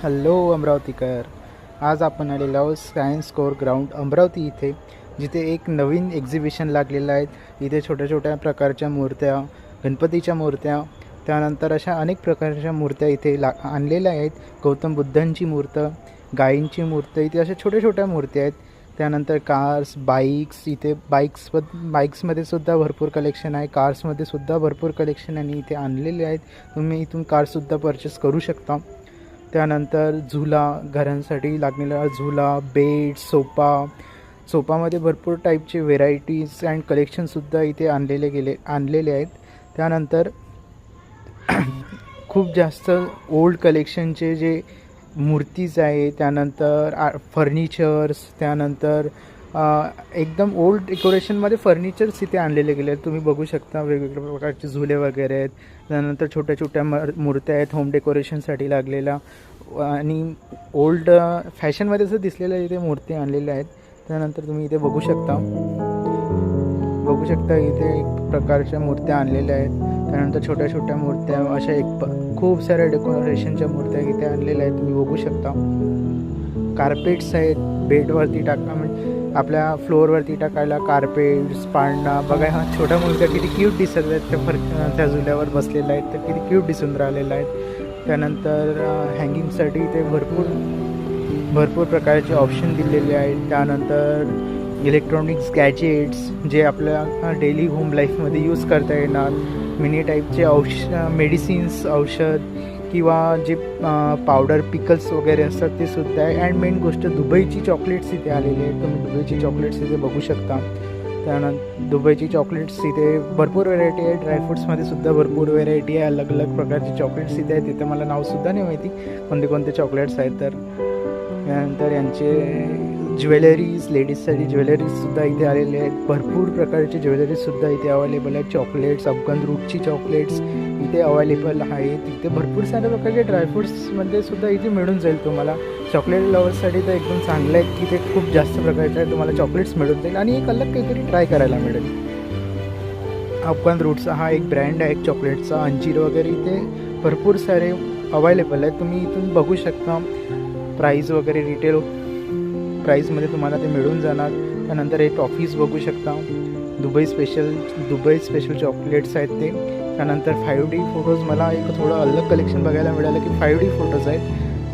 Hello अमरावतीकर, आज आपण आलेलो आहोत सायन्स कोर ग्राउंड अमरावती इथे, जिथे एक नवीन एक्झिबिशन लागलेलं आहे। इथे छोट्या छोट्या प्रकारच्या मूर्त्या, गणपतीच्या मूर्त्या, त्यानंतर अशा अनेक प्रकारच्या मूर्त्या इथे आणलेल्या आहेत। गौतम बुद्धांची मूर्ती, गायींची मूर्ती, इथे अशा छोट्या छोट्या मूर्त्या आहेत। त्यानंतर कार्स, बाईक्स, इथे बाईक्समध्ये सुद्धा भरपूर कलेक्शन आहे, कार्समध्ये सुद्धा भरपूर कलेक्शन आणि इथे आणलेले आहेत। तुम्ही इथून कारसुद्धा परचेस करू शकता। त्यानंतर झुला, घरांसाठी लागलेला झुला, बेड, सोफामध्ये भरपूर टाईपचे व्हेरायटीज अँड कलेक्शनसुद्धा इथे आणलेले आहेत। त्यानंतर खूप जास्त ओल्ड कलेक्शनचे जे मूर्तीज आहे, त्यानंतर फर्निचर्स, त्यानंतर एकदम ओल्ड डेकोरेशनमध्ये फर्निचर्स इथे आणलेले गेले आहेत। तुम्ही बघू शकता वेगवेगळ्या प्रकारचे झुले वगैरे आहेत। त्यानंतर छोट्या छोट्या मूर्त्या आहेत होम डेकोरेशनसाठी लागलेल्या, आणि ओल्ड फॅशनमध्ये असं दिसलेल्या इथे मूर्ती आणलेल्या आहेत। त्यानंतर तुम्ही इथे बघू शकता इथे एक प्रकारच्या मूर्त्या आणलेल्या आहेत। त्यानंतर छोट्या छोट्या मूर्त्या अशा खूप साऱ्या डेकोरेशनच्या मूर्त्या इथे आणलेल्या आहेत, तुम्ही बघू शकता। कार्पेट्स आहेत, बेडवरती म्हणजे आपल्या फ्लोअरवरती टाकायला कार्पेट्स, पाळणा बघा। हा छोट्या मूर्त्या किती क्यूट दिसत आहेत, त्या झुल्यावर बसलेल्या आहेत, तर किती क्यूट दिसून राहिलेल्या आहेत। त्यानंतर हँगिंगसाठी ते भरपूर प्रकारचे ऑप्शन दिलेले आहेत। त्यानंतर इलेक्ट्रॉनिक्स गॅजेट्स जे आपल्या डेली होम लाईफमध्ये यूज करता येणार, मिनी टाईपचे मेडिसिन्स, औषध किंवा जे पावडर पिकल्स वगैरे असतात ते सुद्धा आहे। अँड मेन गोष्ट दुबईची चॉकलेट्स इथे आलेली आहेत, तुम्ही दुबईची चॉकलेट्स इथे बघू शकता। त्यानंतर दुबईची चॉकलेट्स इथे भरपूर व्हेरायटी आहे, ड्रायफ्रूट्समध्ये सुद्धा भरपूर व्हेरायटी आहे, अलग अलग प्रकारचे चॉकलेट्स इथे आहेत। तिथे मला नावसुद्धा नाही माहिती कोणते कोणते चॉकलेट्स आहेत। तर त्यानंतर यांचे ज्वेलरीज, लेडीजसाठी ज्वेलरीजसुद्धा इथे आलेले आहेत, भरपूर प्रकारचे ज्वेलरीजसुद्धा इथे अवेलेबल आहेत। चॉकलेट्स, अफगान रूटची चॉकलेट्स इथे अवेलेबल आहेत। इथे भरपूर साऱ्या प्रकारचे ड्रायफ्रूट्समध्ये सुद्धा इथे मिळून जाईल तुम्हाला। चॉकलेट लवर्ससाठी तर एकदम चांगलं आहे की ते खूप जास्त प्रकारचे तुम्हाला चॉकलेट्स मिळून जाईल आणि एक अलग काहीतरी ट्राय करायला मिळेल। अफगान रूटचा हा एक ब्रँड आहे चॉकलेटचा, अंजीर वगैरे इथे भरपूर सारे अवेलेबल आहेत, तुम्ही इथून बघू शकता। प्राईस वगैरे रिटेल प्राईसमध्ये तुम्हाला ते मिळून जाणार। त्यानंतर हे टॉफीज बघू शकता, दुबई स्पेशल चॉकलेट्स आहेत ते। त्यानंतर 5D फोटोज, मला एक थोडं अलग कलेक्शन बघायला मिळालं की 5D फोटोज आहेत,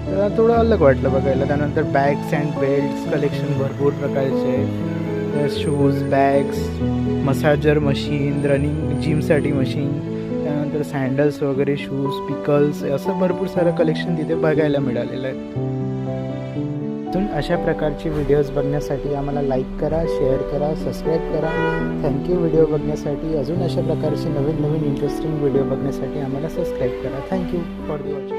तर थोडं अलग वाटलं बघायला। त्यानंतर बॅग्स अँड बेल्ट्स कलेक्शन भरपूर प्रकारचे आहेत, shoes, bags, massager machine, running जिमसाठी मशीन, त्यानंतर सँडल्स वगैरे, शूज, पिकल्स, असं भरपूर सारं कलेक्शन तिथे बघायला मिळालेलं आहे। अशा प्रकारचे व्हिडिओज बघण्यासाठी आम्हाला लाईक करा, शेअर करा, सबस्क्राईब करा। थँक्यू व्हिडिओ बघण्यासाठी। अजून अशा प्रकारचे नवीन इंटरेस्टिंग व्हिडिओ बघण्यासाठी आम्हाला सबस्क्राईब करा। Thank you for the watching.